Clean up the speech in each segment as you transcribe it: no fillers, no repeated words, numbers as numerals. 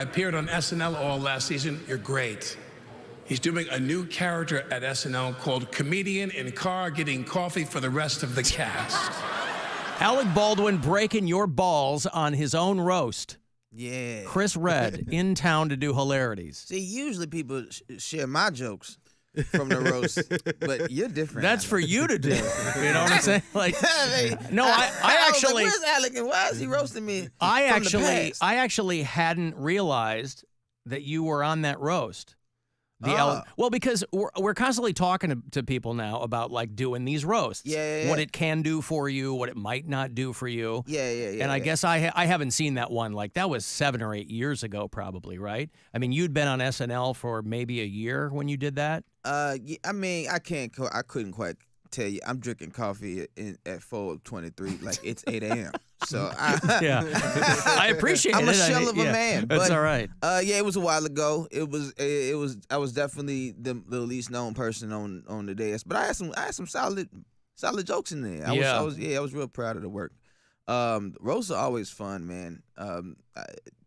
Appeared on SNL all last season. You're great. He's doing a new character at SNL called Comedian in Car Getting Coffee for the Rest of the Cast. Alec Baldwin breaking your balls on his own roast. Yeah. Chris Redd in town to do hilarities. See, usually people share my jokes from the roast, but you're different. That's for you to do. You know what I'm saying? Like, no, I was actually. like, where's Alec and why is he roasting me? I from the past? actually hadn't realized that you were on that roast. Well, because we're constantly talking to people now about like doing these roasts. Yeah. What it can do for you, what it might not do for you. Yeah. And I guess I haven't seen that one. Like that was 7 or 8 years ago, probably, right? I mean, you'd been on SNL for maybe a year when you did that. Yeah, I mean, I couldn't quite tell you. I'm drinking coffee at 4:23, like it's 8 a.m. So I appreciate it. I'm a shell of a man. That's but, all right. Yeah, it was a while ago. It was. I was definitely the least known person on the dais, but I had some solid jokes in there. I was real proud of the work. Roasts are always fun, man.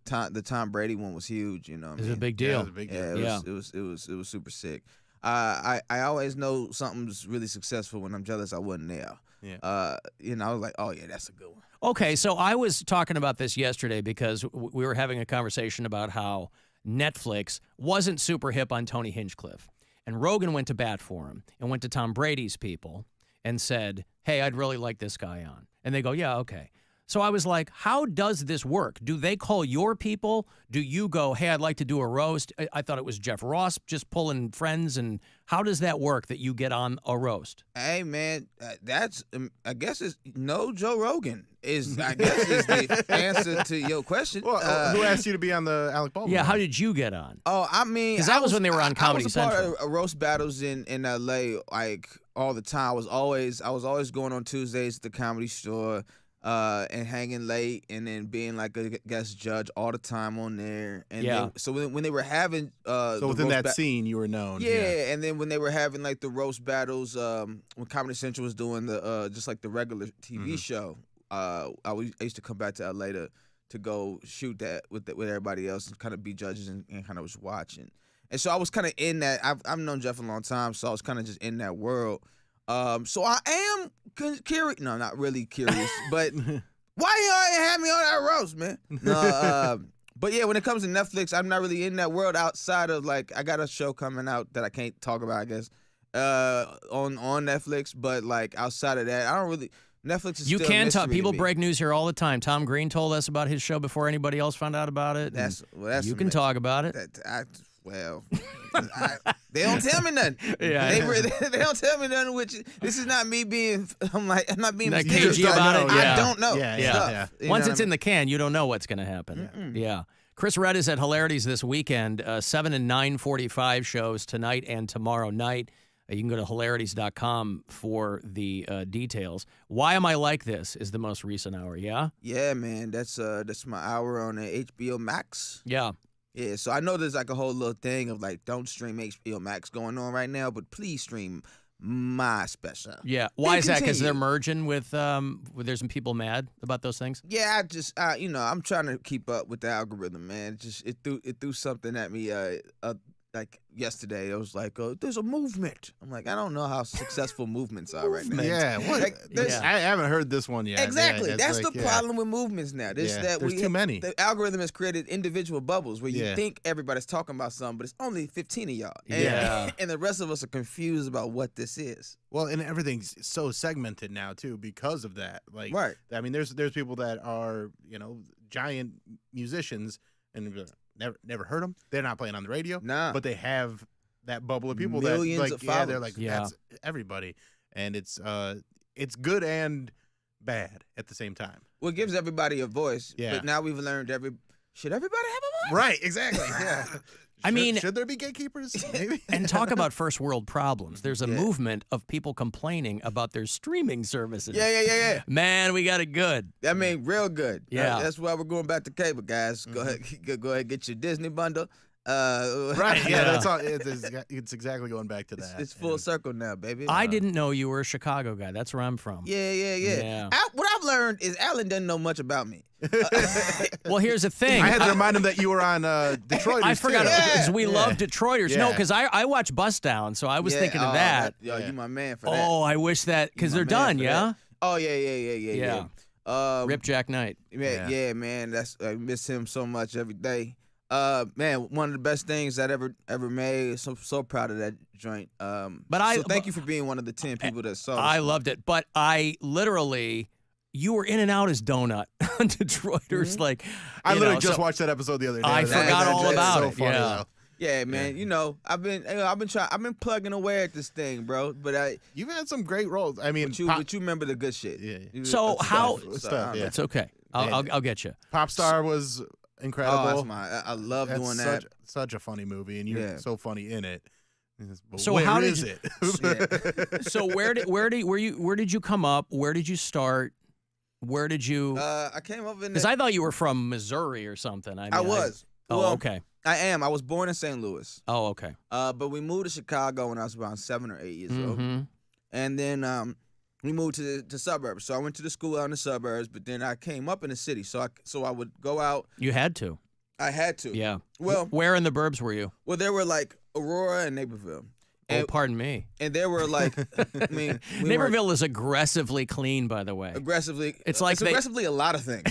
The Tom Brady one was huge. You know, it was a big deal. Yeah, it was a big deal. It was super sick. I always know something's really successful when I'm jealous I wasn't there. Yeah. I was like, oh yeah, that's a good one. Okay, so I was talking about this yesterday because we were having a conversation about how Netflix wasn't super hip on Tony Hinchcliffe. And Rogan went to bat for him and went to Tom Brady's people and said, hey, I'd really like this guy on. And they go, yeah, okay. So I was like, how does this work? Do they call your people? Do you go, hey, I'd like to do a roast? I thought it was Jeff Ross just pulling friends. And how does that work that you get on a roast? Hey, man, that's, I guess it's no Joe Rogan is the answer to your question. Well, who asked you to be on the Alec Baldwin? Yeah, how did you get on? Oh, I mean. Because that was when they were on Comedy I was Central. part of roast battles in L.A. like all the time. I was always going on Tuesdays at the Comedy Store. And hanging late, and then being like a guest judge all the time on there. And so when they were having so within that scene, you were known. Yeah, and then when they were having like the roast battles, when Comedy Central was doing the just like the regular TV show, I used to come back to LA to go shoot that with everybody else and kind of be judges and kind of was watching. And so I was kind of in that. I've known Jeff a long time, so I was kind of just in that world. So I am curious. No, not really curious, but why y'all ain't have me on that roast, man? No, but yeah, when it comes to Netflix, I'm not really in that world outside of like I got a show coming out that I can't talk about, I guess, on Netflix. But like outside of that, I don't really. Netflix is you still can a talk. mystery People to me. break news here all the time. Tom Green told us about his show before anybody else found out about it. You can talk about it. They don't tell me nothing. Yeah, they don't tell me nothing. Which this is not me being. I'm not being Not mysterious. cagey about it. I Yeah. don't know. Yeah. Once it's in the can, you don't know what's going to happen. Yeah. Chris Redd is at Hilarities this weekend. 7 and 9:45 shows tonight and tomorrow night. You can go to hilarities.com for the details. Why Am I Like This is the most recent hour, yeah? Yeah, man. That's my hour on HBO Max. Yeah. Yeah, so I know there's like a whole little thing of like don't stream HBO Max going on right now, but please stream my special. Yeah. Why is that? Because they're continue. merging with there's some people mad about those things? Yeah, I'm trying to keep up with the algorithm, man. It threw something at me like yesterday. It was like, there's a movement. I'm like, I don't know how successful movements are right now. Yeah, what? Like, I haven't heard this one yet. Exactly. Yeah, that's like, the problem with movements now. There's too many. The algorithm has created individual bubbles where you think everybody's talking about something, but it's only 15 of y'all. And, and the rest of us are confused about what this is. Well, and everything's so segmented now too because of that. Like, right. I mean, there's people that are giant musicians and never heard them. They're not playing on the radio. Nah. But they have that bubble of people Millions that like of followers. they're like that's everybody, and it's good and bad at the same time. Well, it gives everybody a voice. Yeah. But now we've learned should everybody have a voice? Right. Exactly. Yeah. I mean, should there be gatekeepers? Maybe. And talk about first world problems. There's a movement of people complaining about their streaming services. Yeah. Man, we got it good. I mean, real good. Yeah. That's why we're going back to cable, guys. Go ahead and get your Disney bundle. Right. Yeah. That's all. It's exactly going back to that. It's full circle now, baby. I didn't know you were a Chicago guy. That's where I'm from. Yeah. What I've learned is Alan doesn't know much about me. Well, here's the thing. I had to remind him that you were on Detroit. I forgot because we love Detroiters. Yeah. No, because I watch Bust Down, so I was thinking of that. Yo, you my man for that. Oh, I wish that because they're done. Yeah. Oh yeah. Rip Jack Knight. Yeah, man. I miss him so much every day. Man, one of the best things that ever made. So proud of that joint. So thank you for being one of the 10 people that saw. I loved it, but I literally. You were in and out as Donut on Detroiters. Like I literally just watched that episode the other day. I forgot all about it. Funny, yeah, man. You know, I've been plugging away at this thing, bro. But you've had some great roles. I mean, but you remember the good shit. Yeah. So how? Stuff, It's okay. I'll get you. Popstar was incredible. I love doing that. Such a funny movie, and you're so funny in it. But so where how is did it? So where did you come up? Where did you start? Where did you? I came up in. Because I thought you were from Missouri or something. I was. Okay. I am. I was born in St. Louis. Oh, okay. But we moved to Chicago when I was around 7 or 8 years old, and then we moved to the suburbs. So I went to the school out in the suburbs, but then I came up in the city. So I would go out. You had to. I had to. Yeah. Well, where in the burbs were you? Well, there were like Aurora and Naperville. Oh, pardon me. And there were like, I mean, Naperville is aggressively clean, by the way. Aggressively, it's like aggressively a lot of things.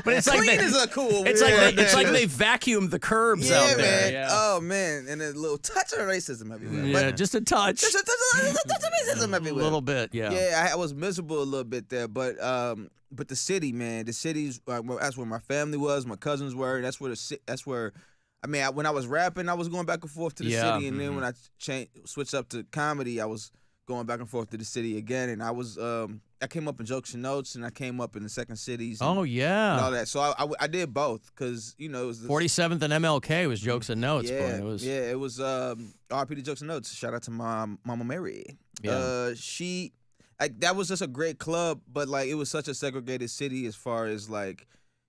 But it's clean like is a cool. It's like they vacuumed the curbs out there. Man. Yeah. Oh man, and a little touch of racism everywhere. Yeah, but just a touch. Just a touch of racism everywhere. A little bit, yeah. Yeah, I was miserable a little bit there, but the city, man, the city's that's where my family was, my cousins were. That's where. I mean, when I was rapping, I was going back and forth to the city, and then when I switched up to comedy, I was going back and forth to the city again. And I was, I came up in Jokes and Notes, and I came up in the Second Cities. And, and all that. So I did both because it was 47th and MLK was Jokes and Notes. Yeah, boy. it was RP to Jokes and Notes. Shout out to my mama Mary. Yeah. That was just a great club, but like it was such a segregated city as far as like.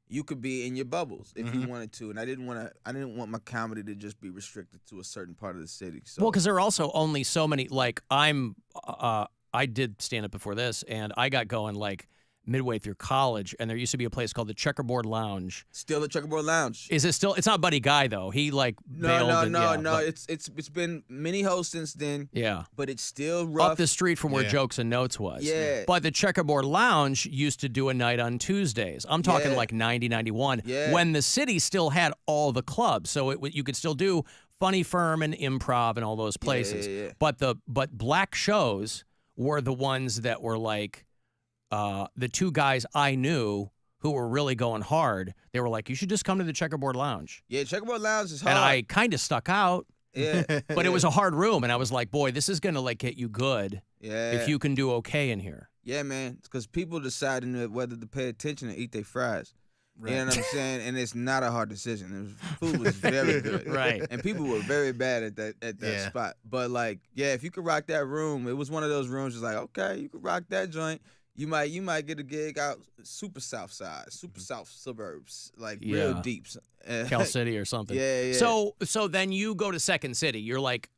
You could be in your bubbles if you wanted to, and I didn't want my comedy to just be restricted to a certain part of the city. So. Well, because there are also only so many. Like I did stand up before this, and I got going like midway through college, and there used to be a place called the Checkerboard Lounge. Still the Checkerboard Lounge. Is it still? It's not Buddy Guy though. He like bailed. No. It's been many hosts since then. Yeah, but it's still rough. Up the street from where Jokes and Notes was. Yeah, but the Checkerboard Lounge used to do a night on Tuesdays. I'm talking like 90, 91. Yeah, when the city still had all the clubs, so you could still do Funny Firm and Improv and all those places. Yeah. But black shows were the ones that were like. The two guys I knew who were really going hard, they were like, you should just come to the Checkerboard Lounge. Yeah, Checkerboard Lounge is hard. And I kind of stuck out. Yeah. But it was a hard room, and I was like, boy, this is going to like get you good if you can do okay in here. Yeah, man. Because people deciding whether to pay attention or eat their fries. Right. You know what I'm saying? And it's not a hard decision. Food was very good. Right. And people were very bad at that spot. But like, if you could rock that room, it was one of those rooms just like, okay, you could rock that joint. You might get a gig out super south side, super south suburbs, like real deep. Cal City or something. Yeah. So then you go to Second City. You're like,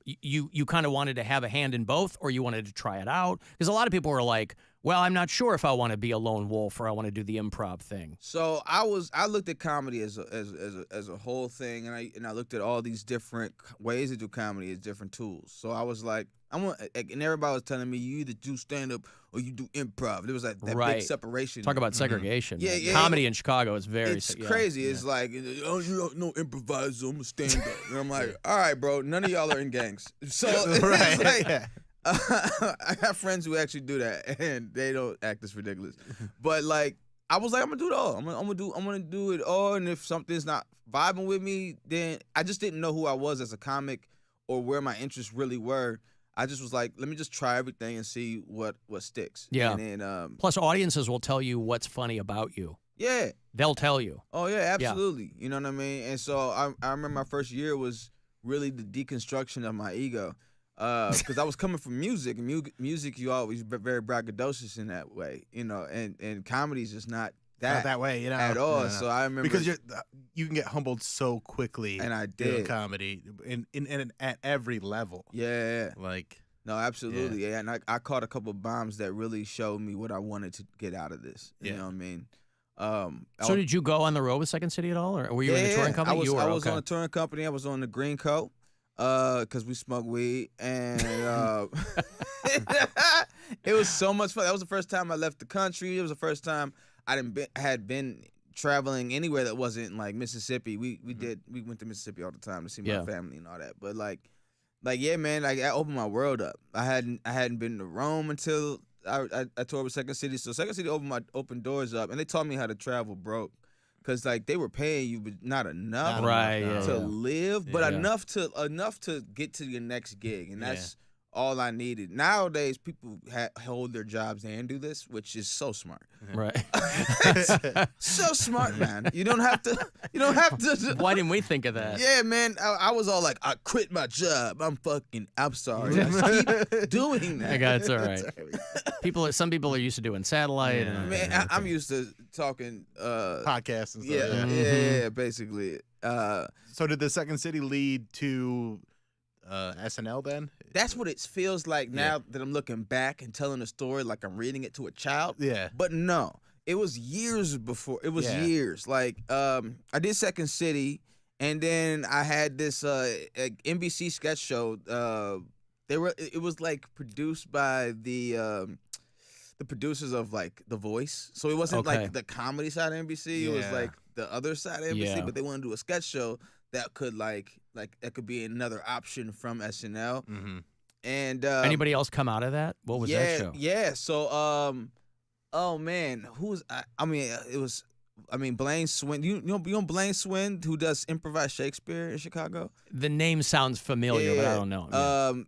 you kind of wanted to have a hand in both, or you wanted to try it out? Because a lot of people were like, well, I'm not sure if I want to be a lone wolf or I want to do the improv thing. So I looked at comedy as a whole thing, and I looked at all these different ways to do comedy as different tools. So I was like, and everybody was telling me you either do stand up or you do improv. There was that big separation. Talk about segregation. Yeah. Comedy in Chicago is it's crazy. It's like, oh, you don't know improviser, I'm a stand up. And I'm like, all right, bro, none of y'all are in gangs. So it's like, I got friends who actually do that, and they don't act as ridiculous. But like, I was like, I'm gonna do it all. I'm gonna do it all. And if something's not vibing with me, then I just didn't know who I was as a comic or where my interests really were. I just was like, let me just try everything and see what sticks. Yeah. And then, plus, audiences will tell you what's funny about you. Yeah. They'll tell you. Oh yeah, absolutely. Yeah. You know what I mean? And so I remember my first year was really the deconstruction of my ego. Because I was coming from music, and music you always very braggadocious in that way, you know, and comedy is just not that way, you know, at all. No. So I remember because you can get humbled so quickly, and I doing did comedy in at every level. Yeah. Like No, absolutely. Yeah. And I caught a couple bombs that really showed me what I wanted to get out of this. You know what I mean? So did you go on the road with Second City at all, or were you in the touring company? I was on a touring company. I was on the Green Coat because we smoked weed, and it was so much fun. That was the first time I left the country. It was the first time I had been traveling anywhere that wasn't like Mississippi. We went to Mississippi all the time to see my family and all that. But like yeah, man, like I opened my world up. I hadn't been to Rome until I toured with Second City. So Second City opened doors up, and they taught me how to travel broke. Cause like they were paying you, but not enough to live, but enough to get to your next gig, and that's all I needed. Nowadays, people hold their jobs and do this, which is so smart. Right. So smart, man. You don't have to. Why didn't we think of that? Yeah, man. I was all like, I quit my job. I'm sorry. I keep doing that. I got it's all right. Some people are used to doing satellite. Man, I'm used to talking podcasts and stuff. Yeah, basically. So did the Second City lead to SNL then? That's what it feels like now that I'm looking back and telling a story like I'm reading it to a child. Yeah. But no, it was years before. It was years. Like I did Second City, and then I had this NBC sketch show. It was like produced by the producers of like The Voice. So it wasn't like the comedy side of NBC. It was like the other side of NBC. But they wanted to do a sketch show that could like that could be another option from SNL. Mm-hmm. And anybody else come out of that? What was that show? Yeah. So oh man, Blaine Swin. You know Blaine Swin, who does improvised Shakespeare in Chicago? The name sounds familiar, but I don't know.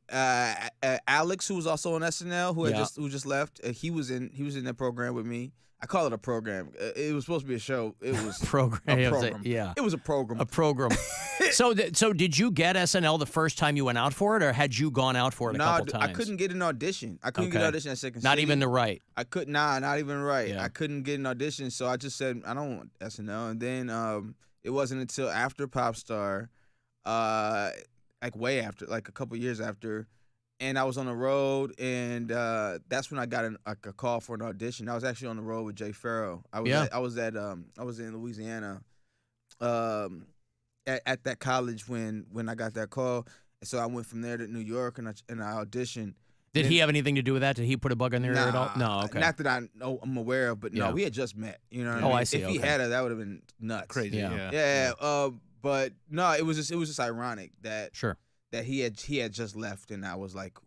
Alex, who was also on SNL, who just left. He was in that program with me. I call it a program. It was supposed to be a show. It was program. A program. Yeah, it was a program. A program. So did you get SNL the first time you went out for it, or had you gone out for it a couple times? I couldn't get an audition. I couldn't get an audition at Second City. Not even the right. I could not even right. Yeah. I couldn't get an audition, so I just said I don't want SNL. And then it wasn't until after Popstar, like way after, like a couple years after. And I was on the road, and that's when I got a call for an audition. I was actually on the road with Jay Farrow. I was in Louisiana, at that college when I got that call. And so I went from there to New York, and I auditioned. Did he have anything to do with that? Did he put a bug in there at all? No, okay. Not that I'm aware of, but no, we had just met. You know what I mean? I see. If he had it, that would have been nuts. Crazy. Yeah. But no, it was just ironic that that he had just left, and I was like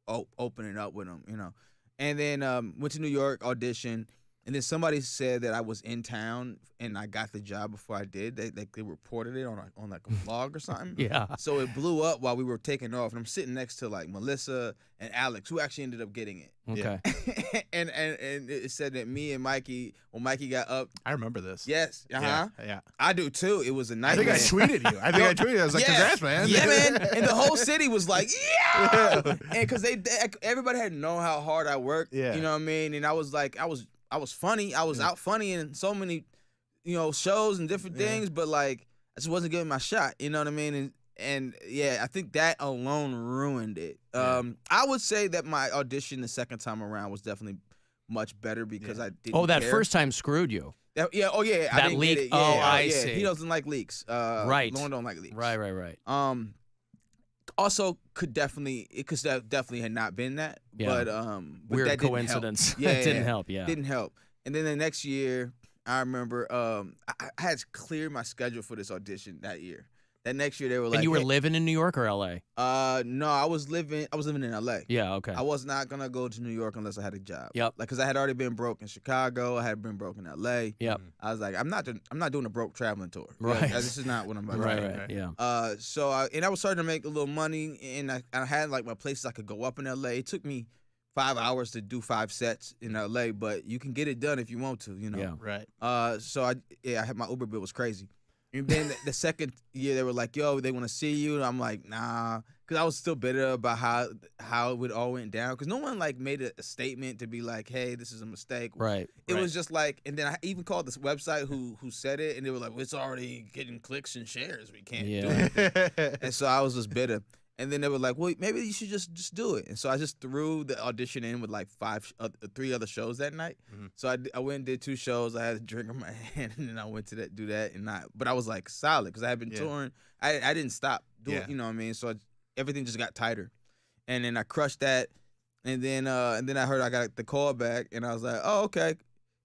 opening up with him, you know. And then went to New York, auditioned, and then somebody said that I was in town and I got the job before I did. They reported it on like a vlog or something. Yeah. So it blew up while we were taking off, and I'm sitting next to like Melissa and Alex, who actually ended up getting it. Okay. and it said that me and Mikey, when Mikey got up. I remember this. Yes. Yeah. I do too. It was a nightmare. I think I tweeted you. I was like, congrats, man. Yeah, man. And the whole city was like, yeah. And because everybody had known how hard I worked. Yeah. You know what I mean? And I was like, I was funny. I was out funny in so many, shows and different things, but like I just wasn't getting my shot. You know what I mean? And yeah, I think that alone ruined it. I would say that my audition the second time around was definitely much better because I didn't. Oh, that care. first time screwed you. Yeah. Oh yeah. I That didn't leak. Get it. Oh, Yeah, I yeah. see. He doesn't like leaks. Right. Lauren don't like leaks. Right. Also, could definitely had not been that. Yeah. But Weird that coincidence. Didn't help. It didn't help. Yeah. Didn't help. And then the next year, I remember I had to clear my schedule for this audition that year. That next year they were like, and you were living in New York or LA? No, I was living in LA. Yeah, okay. I was not gonna go to New York unless I had a job. Yep. Like, cause I had already been broke in Chicago. I had been broke in LA. Yep. I was like, I'm not doing a broke traveling tour. Right. Like, this is not what I'm about to do. Right. Yeah. So I was starting to make a little money, and I had like my places I could go up in LA. It took me 5 hours to do 5 sets in LA, but you can get it done if you want to, Yeah. Right. So I had my Uber bill was crazy. And then the second year they were like, yo, they want to see you. And I'm like, nah. because I was still bitter about how it all went down. Because no one like made a statement to be like, "Hey, this is a mistake." Right. It was just like, and then I even called this website who said it, and they were like, well, "It's already getting clicks and shares. We can't do it." And so I was just bitter. And then they were like, "Well, maybe you should just do it." And so I just threw the audition in with like 3 other shows that night. So I went and did 2 shows. I had a drink in my hand, and then I went to do that. But I was like solid because I had been touring. I didn't stop doing, you know what I mean? So everything just got tighter. And then I crushed that. And then I heard I got the call back, and I was like, "Oh, okay."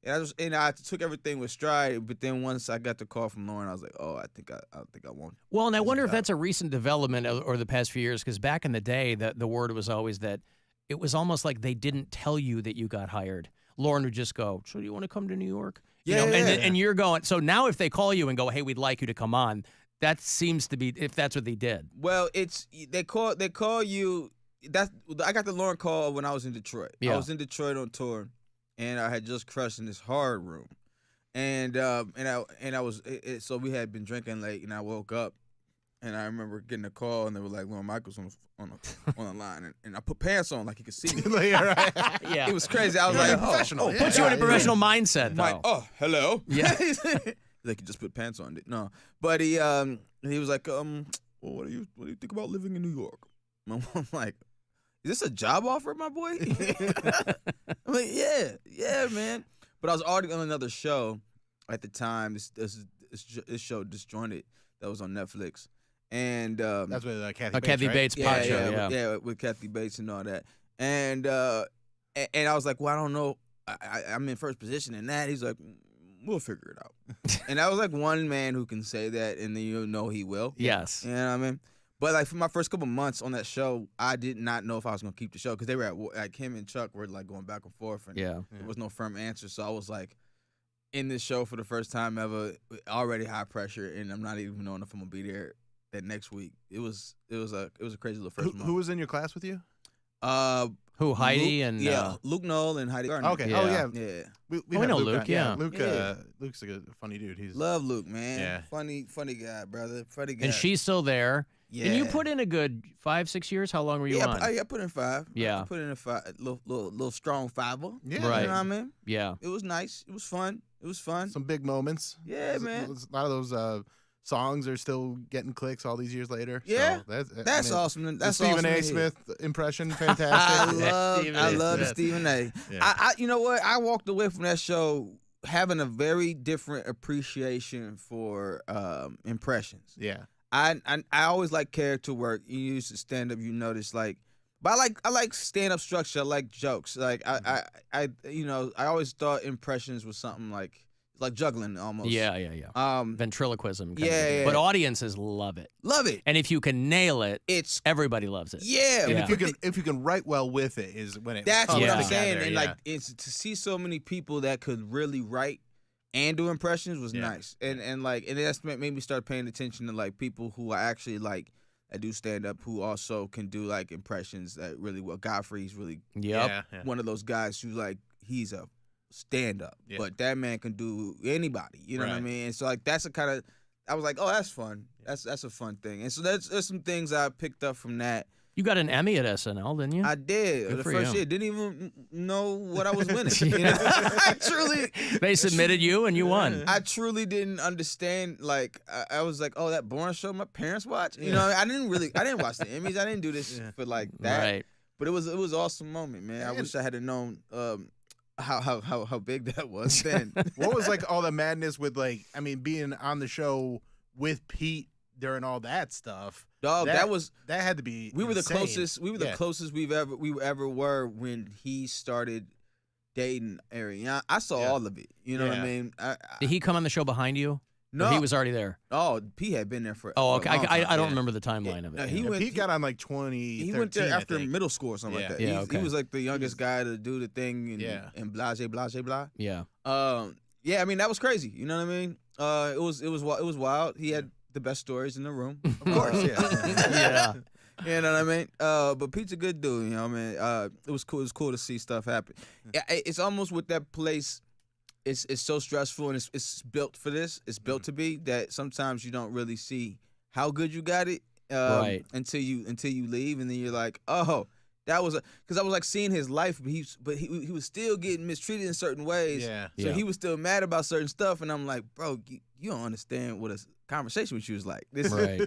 And I took everything with stride, but then once I got the call from Lauren, I was like, "Oh, I think I won't." Well, and I wonder if that's a recent development or the past few years, because back in the day, the word was always that it was almost like they didn't tell you that you got hired. Lauren would just go, "So do you want to come to New York?" And you're going. So now, if they call you and go, "Hey, we'd like you to come on," that seems to be if that's what they did. Well, they call you. I got the Lauren call when I was in Detroit. Yeah. I was in Detroit on tour. And I had just crushed in this hard room, and I was so we had been drinking late, and I woke up, and I remember getting a call, and they were like, "Lauren Michaels on the line," and I put pants on like he could see me. Yeah, it was crazy. I was like, professional. puts you in a professional mindset, though. Like, "Oh, hello." Yeah. Like, you just put pants on. No, but he was like, "Well, what do you think about living in New York?" I'm like, "Is this a job offer, my boy?" I'm like, yeah, man. But I was already on another show at the time. This show, Disjointed, that was on Netflix, and that's with Kathy Bates pod show. Yeah, with Kathy Bates and all that. And I was like, well, I don't know. I'm in first position in that. He's like, we'll figure it out. And I was like one man who can say that, and then you know he will. Yes. You know what I mean? But like for my first couple months on that show, I did not know if I was gonna keep the show because they were like him and Chuck were like going back and forth, and there was no firm answer. So I was like in this show for the first time ever, already high pressure, and I'm not even knowing if I'm gonna be there that next week. It was a crazy little first month. Who was in your class with you? Who, Heidi Luke, and Luke Knoll and Heidi Gardner. Okay. Yeah. Oh yeah. Yeah. We I had know Luke. Luke. Yeah. Luke's a funny dude. He's Love Luke, man. Yeah. Funny guy, brother. Funny guy. and she's still there. Yeah. And you put in a good 5-6 years. How long were you on? I put in 5. Yeah. I put in a 5, little strong 5-er. Yeah. Right. You know what I mean? Yeah. It was nice. It was fun. some big moments. Yeah, man. A lot of those songs are still getting clicks all these years later. Yeah. So That's awesome. That's the Stephen awesome A. to hear. Smith impression, I fantastic. love the Smith. Stephen A. Yeah. I you know what? I walked away from that show having a very different appreciation for impressions. Yeah. I always like character work. You used to stand up, you notice but I like stand up structure. I like jokes. Like I always thought impressions was something like juggling almost. Yeah. Ventriloquism. kind of Yeah, thing. yeah. But audiences love it. Love it. And if you can nail it, It's everybody loves it. yeah. Yeah. If you can write well with it is when it That's comes what I'm together, saying. And yeah. it's to see so many people that could really write and do impressions was Yeah. nice. And that's made me start paying attention to like people who are actually like that do stand up who also can do like impressions that really well. Godfrey's really Yep. Yeah. one of those guys who's like he's a stand up, Yeah. but that man can do anybody. You know what I Right. mean? And so like that's a kind of I was like, oh, that's fun. That's a fun thing. And so there's some things I picked up from that. You got an Emmy at SNL, didn't you? I did Good the for first you. year. Didn't even know what I was winning. You know? They submitted you and you won. I truly didn't understand. Like I was like, oh, that boring show my parents watch. You know, I didn't watch the Emmys. I didn't do this for like that. Right. But it was an awesome moment, man. I wish I had known how big that was then. What was like all the madness with being on the show with Pete during all that stuff? Dog, that had to be. we were the insane. closest. We were the closest we ever were when he started dating Ariana. I saw all of it. You know what I mean? Did he come on the show behind you? No, Or he was already there. Oh, P had been there for. Oh, a okay. long time. I don't remember the timeline of it. No, yeah. he went. Pete got on like 2013. He went there after I think. middle school or something Yeah. like that. Yeah, He okay. was like the youngest guy to do the thing and blah blah. Yeah. Yeah, I mean that was crazy. You know what I mean? It was wild. He had the best stories in the room, of course. Yeah. You know what I mean? But Pete's a good dude. You know what I mean? It was cool. It was cool to see stuff happen. It's almost with that place. It's so stressful and it's built for this. It's built to be that sometimes you don't really see how good you got it Right. until you leave, and then you're like, oh, that was because I was like seeing his life, but he was still getting mistreated in certain ways. Yeah. So he was still mad about certain stuff, and I'm like, bro, you don't understand what a conversation with you is like. This Right.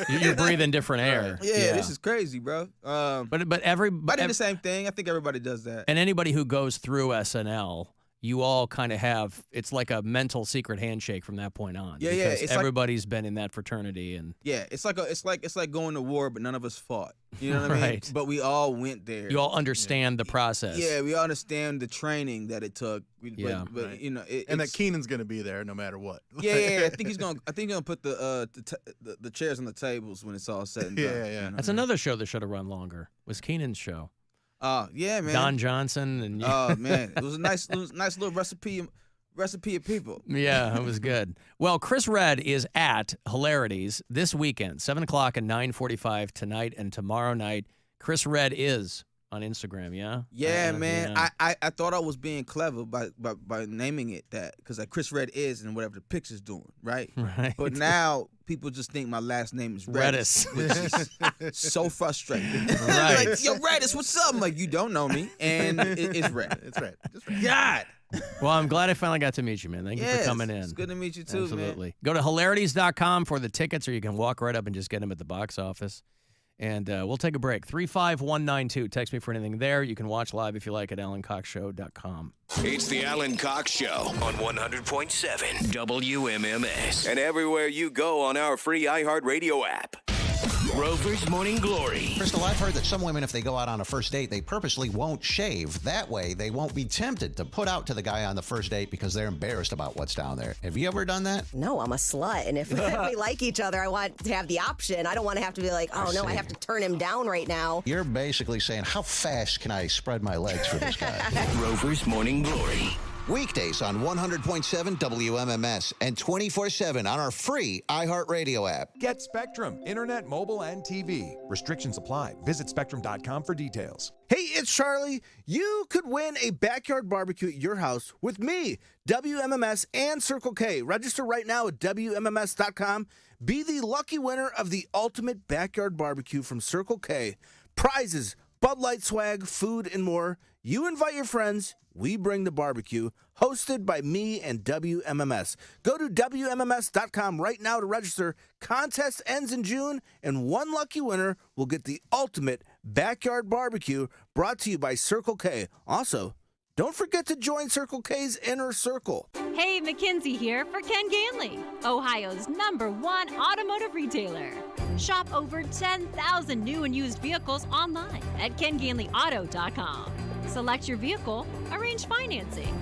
You're breathing different air. Yeah, this is crazy, bro. But I did the same thing. I think everybody does that. And anybody who goes through SNL, you all kind of have, it's like a mental secret handshake from that point on. Yeah, because it's everybody's been in that fraternity, and it's like going to war, but none of us fought. You know what I mean? Right. But we all went there. you all understand the process. Yeah, we all understand the training that it took. Yeah. But Right. you know, And that Keenan's gonna be there no matter what. Yeah. I think he's gonna put the chairs on the tables when it's all said and done. Yeah. you know? That's another show that should have run longer. Was Keenan's show. Yeah, man. Don Johnson and Oh man, it was a nice little recipe of people. yeah, it was good. Well, Chris Redd is at Hilarities this weekend, 7 o'clock and 9:45 tonight and tomorrow night. Chris Redd is on Instagram, yeah? Yeah, man. Yeah. I thought I was being clever by naming it that, because like Chris Redd is and whatever the picture's doing, right? Right. But now people just think my last name is Reddis, which is so frustrating. Right. Like, yo, Reddis, what's up? I'm like, you don't know me, and it's Red. It's right. Just right. God. Well, I'm glad I finally got to meet you, man. Thank you for coming in. It's good to meet you too, Absolutely. Go to hilarities.com for the tickets, or you can walk right up and just get them at the box office. And we'll take a break. 35192. Text me for anything there. You can watch live if you like at alancoxshow.com. It's the Alan Cox Show on 100.7 WMMS. And everywhere you go on our free iHeartRadio app. Rover's Morning Glory. Crystal, I've heard that some women, if they go out on a first date, they purposely won't shave. That way, they won't be tempted to put out to the guy on the first date because they're embarrassed about what's down there. Have you ever done that? No, I'm a slut. And if we like each other, I want to have the option. I don't want to have to be like, oh, no, I have to turn him down right now. You're basically saying, how fast can I spread my legs for this guy? Rover's Morning Glory. Weekdays on 100.7 WMMS and 24/7 on our free iHeartRadio app. Get Spectrum, internet, mobile, and TV. Restrictions apply. Visit spectrum.com for details. Hey, it's Charlie. You could win a backyard barbecue at your house with me, WMMS, and Circle K. Register right now at WMMS.com. Be the lucky winner of the ultimate backyard barbecue from Circle K. Prizes, Bud Light swag, food, and more. You invite your friends. We bring the barbecue. Hosted by me and WMMS. Go to WMMS.com right now to register. Contest ends in June, and one lucky winner will get the ultimate backyard barbecue brought to you by Circle K. Also, don't forget to join Circle K's Inner Circle. Hey, Mackenzie here for Ken Ganley, Ohio's #1 automotive retailer. Shop over 10,000 new and used vehicles online at kenganleyauto.com. Select your vehicle, arrange financing,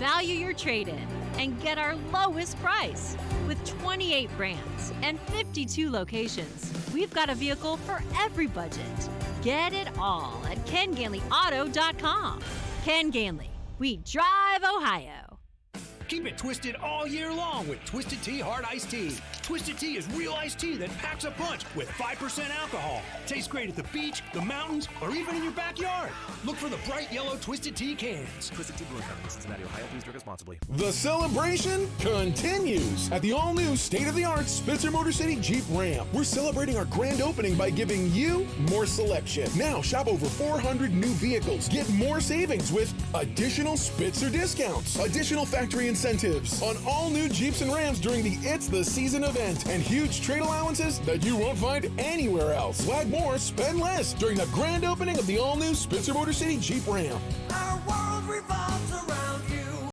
value your trade-in, and get our lowest price. With 28 brands and 52 locations, we've got a vehicle for every budget. Get it all at kenganleyauto.com. Ken Ganley, we drive Ohio. Keep it twisted all year long with Twisted Tea Hard Iced Tea. Twisted Tea is real iced tea that packs a punch with 5% alcohol. Tastes great at the beach, the mountains, or even in your backyard. Look for the bright yellow Twisted Tea cans. Twisted Tea Brewing Company, Cincinnati, Ohio. Please drink responsibly. The celebration continues at the all-new state-of-the-art Spitzer Motor City Jeep Ram. We're celebrating our grand opening by giving you more selection. Now shop over 400 new vehicles. Get more savings with additional Spitzer discounts, additional factory incentives on all new Jeeps and Rams during the It's the Season event, and huge trade allowances that you won't find anywhere else. Swag more, spend less during the grand opening of the all-new Spitzer Motor City Jeep Ram. Our world revolves